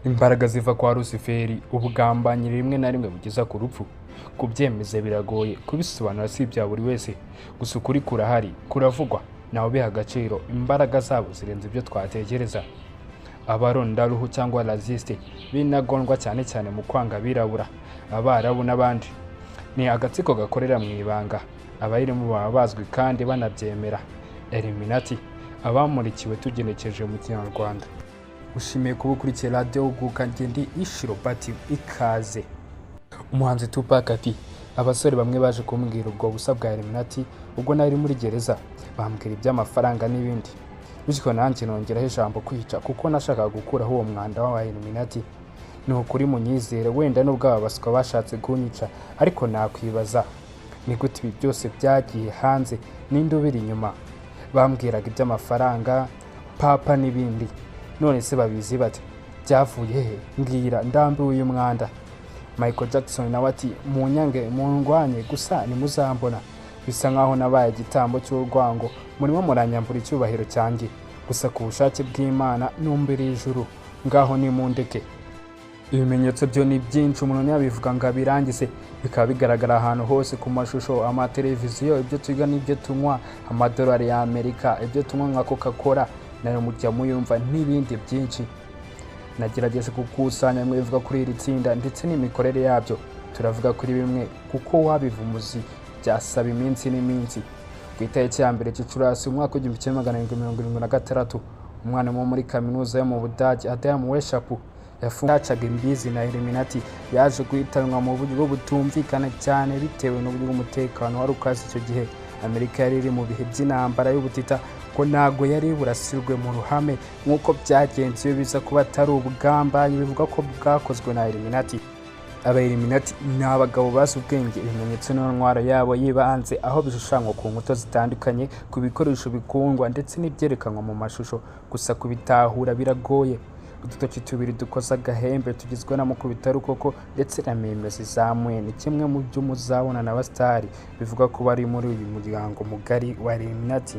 Imbaraga ziva kwa Rusiferi, ubugambanyi rimwe na rimwe bugeza ku rupfu. Kubyemeza biragoye, kubisobanura si ibya buri wese, gusa ukuri kurahari, kuravugwa, nawe biha agaciro. Imbaraga zabo zirenze ibyo twatekereza. Abarondaruhu cyangwa raziste binagondwa cyane cyane mu kwanga abirabura, abarabu n'abandi. Ni agatsiko gakorera mu ibanga, abayirimo baba bazwi kandi banabyemera. Ellimuniiti, abamurikiwe tugenekereje mu Kinyarwanda. Ushimiye kuba ukurikiye radiyo uguka ngende ishiro bati ikaze. Umuhanzi Tupac ati abasore bamwe baje kumbwira ubwo busa bwa Ellimuniiti ubwo nari muri gereza, bambwira iby'amafaranga n'ibindi. Bityo nanjye nongeraho ijambo kwica kuko nashakaga gukuraho uwo mwanda wa Ellimuniiti. Ni ukuri munyizere, wenda nubwo aba baswa bashatse kunyica, ariko nakwibaza ni gute ibi byose byagiye hanze, ninde ubiri inyuma? Bambwiraga iby'amafaranga, papa n'ibindi. None se babizi bati byavuye he? Mbwira, ndambiwe uyu mwanda. Michael Jackson nawe ati munyange mundwanye gusa nimuzambona, bisa nkaho nabaye igitambo cy'urwango, murimo muranyambura icyubahiro cyanjye, gusa ku bushake bw'Imana numbere ijuru, ngaho nimundeke. Ibimenyetso byo ni byinshi, umuntu yabivuga ngo abirangize, bikaba bigaragara ahantu hose ku mashusho, amateleviziyo, ibyo twiga n'ibyo tunywa, amadolari ya Amerika, ibyo tunywa nka Coca-Cola nayo mujya muyumva n'ibindi byinshi. Nagerageje gukusanya mwivuga kuri iri tsinda ndetse n'imikorere yabyo. Turavuga kuri bimwe kuko wabiva umuzi byasaba iminsi n'iminsi. Ku itariki ya mbere Gicurasi umwaka wa 1976, umwana wo muri kaminuza yo mu Budage Adam Weishaupt yafungacaga imbizi na Ellimuniiti yaje guhitanwa mu buryo butumvikana cyane bitewe n'uburyo umutekano wari ukaze icyo gihe. Amerika yari iri mu bihe by'intambara y'ubutita, ko ntago yari burasirwe mu ruhame nk'uko byagenze iyo biza kuba atari ubugambanyi bivuga ko bwakozwe na Ellimuniiti. Aba Ellimuniiti ni abagabo bazi ubwenge, ibimenyetso n'intwaro yabo yibanze aho bishushanywa ku nkuta zitandukanye, ku bikoresho bikundwa ndetse n'ibyerekanwa mu mashusho, gusa kubitahura biragoye. Udutoki tubiri dukoza agahembe tugizwe n'amukubita-rukoko ndetse na meme zizamuye ni kimwe mu byo muzabona n'abasitari bivuga ko bari muri uyu muryango mugari wa Ellimuniiti.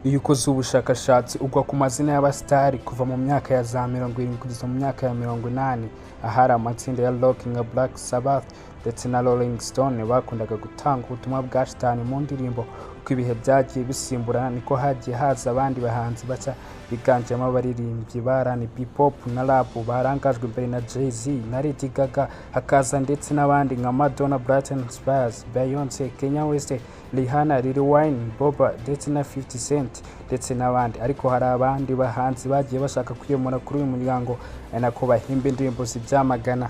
Iyo ukoze ubushakashatsi ugwa ku mazina y'abasitari kuva mu myaka ya za 70 kugeza mu myaka ya 80, ahari amatsinda ya rock nka Black Sabbath ndetse na Rolling Stone bakundaga gutanga ubutumwa bwa shitani mu ndirimbo. Uko ibihe byagiye bisimburana niko hagiye haza abandi bahanzi bashya biganjemo abaririmbyi ba R&B, pop na rap barangajwe imbere na Jay-Z na Lady Gaga, hakaza ndetse n'abandi nka Madonna, Britney Spears, Beyonce, Kanye West, Rihanna, Lil Wayne, Boba ndetse na 50 Cent ndetse n'abandi. Ariko hari abandi bahanzi bagiye bashaka kwiyomora kuri uyu muryango, nako bahimba indirimbo zibyamagana.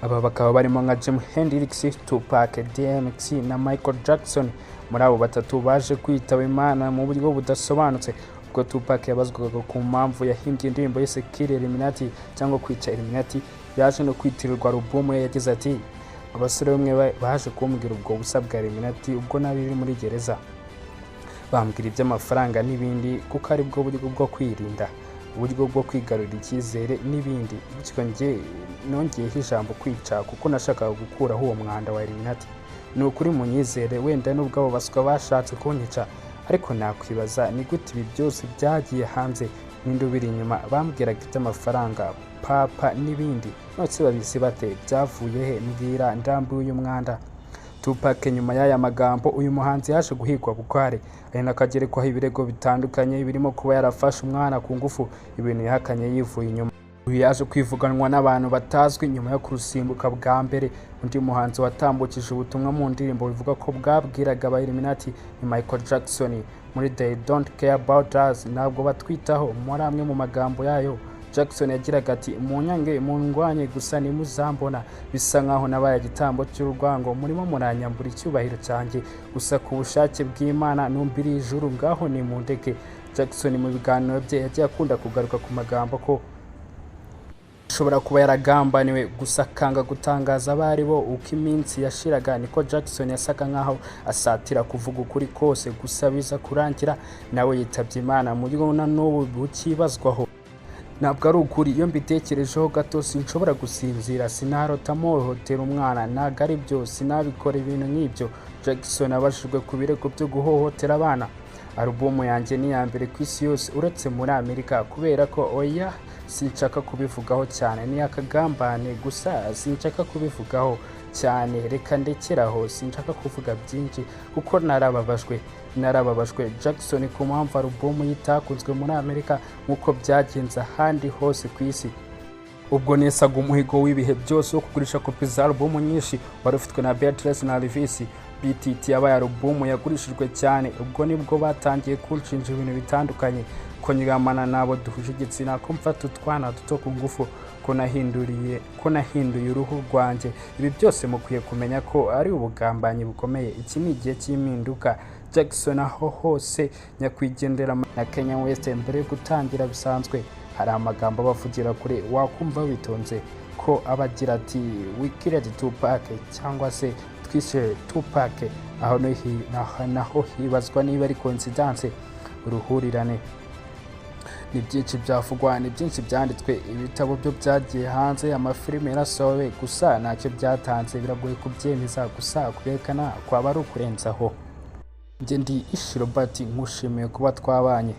Aba bakaba barimo nka Jimi Hendrix, Tupac, DMX na Michael Jackson. Muri abo batatu baje kwitaba Imana mu buryo budasobanutse, ubwo Tupac yabazwaga ku mpamvu yahimbye indirimbo yise Kill Ellimuniiti cyangwa kwica Ellimuniiti, yaje no kwitirirwa alubumu ye. Yagize ati abasore bamwe baje kumbwira ubwo busa bwa Ellimuniiti ubwo nabiri muri gereza, bambwira iby'amafaranga n'ibindi kuko ari bwo buryo bwo kwirinda, uburyo bwo kwigarurira icyizere n'ibindi. Bityo njye nongeyeho ijambo kwica kuko nashakaga gukuraho uwo mwanda wa Ellimuniiti. Ni ukuri munyizere, wenda nubwo abo baswa bashatse kunyica, ariko nakwibaza ni gute ibi byose byagiye hanze, ninde ubiri inyuma? Bambwiraga iby'amafaranga, papa n'ibindi. None babizi bate byavuye he? Mbwira, ndambiwe uyu mwanda. Tupac nyuma y'aya magambo uyu muhanzi yaje guhigwa bukware, ari nakagerekwaho ibirego bitandukanye birimo kuba yarafashe umwana ku ngufu, ibintu yahakanye yivuye inyuma. Uyu yaje kwivuganwa n'abantu batazwi nyuma yo kurusimbuka bwa mbere. Undi muhanzi watambukije ubutumwa mu ndirimbo bivuga ko bwabwiraga aba Ellimuniiti ni Michael Jackson muri They Don't Care About Us, ntabwo batwitaho. Muri amwe mu magambo yayo Jackson yagiraga ati munyange mundwanye gusa nimuzambona, bisa nkaho nabaye igitambo cy'urwango, murimo muranyambura icyubahiro cyanjye, gusa ku bushake bw'Imana numbiri ijuru, ngaho nimundeke. Jackson mu biganiro bye yagiye akunda kugaruka ku magambo ko ashobora kuba yaragambaniwe, gusa akanga gutangaza abari bo. Uko iminsi yashiraga niko Jackson yasaga nkaho asatira kuvuga ukuri kose, gusa biza kurangira nawe yitabye Imana mu buryo na n'ubu bukibazwaho. Ntabwo ari ukuri, iyo mbitekerejeho gato sinshobora gusinzira, sinarota muhohotera umwana, ntabwo ari byo, sinabikora ibintu nk'ibyo. Jackson abashijwe ku birego byo guhohotera abana. alubumu yanjye ni iya mbere ku isi yose uretse muri Amerika, kubera ko oya sinshaka kubivugaho cyane, ni akagambane gusa sinshaka kubivugaho cyane, reka ndekeraho, sinshaka kuvuga byinshi kuko narababajwe Jackson ku mpamvu alubumu yitakunzwe muri Amerika nk'uko byagenze ahandi hose ku isi. Ubwo nesaga umuhigo w'ibihe byose wo kugurisha kopi za alubumu nyinshi wari ufitwe na Beatrice na Elvis. BTT yabaye alubumu yagurishijwe cyane, ubwo nibwo batangiye kunshinja ibintu bitandukanye, ko nyigamana nabo duhuje igitsina, ko mfata utwana duto ku ngufu, ko nahinduye uruhu rwanjye. Ibi byose mukwiye kumenya ko ari ubugambanyi bukomeye. Iki ni igihe cy'impinduka. Jackson aho hose nyakwigendera na Kanye West mbere yo gutangira bisanzwe hari amagambo bavugira kure wakumva witonze, ko abagira ati we killed Tupac cyangwa se twishe Tupac. Naho hibazwa niba ari coincidence, uruhurirane. Ni byinshi byavugwa, ni byinshi byanditswe, ibitabo byo byagiye hanze, amafilime yarasohowe, gusa ntacyo byatanze, biragoye kubyemeza, gusa kurekana kwaba ari ukurenzaho. Njye ndi Ishirobati, nkushimiye kuba twabanye.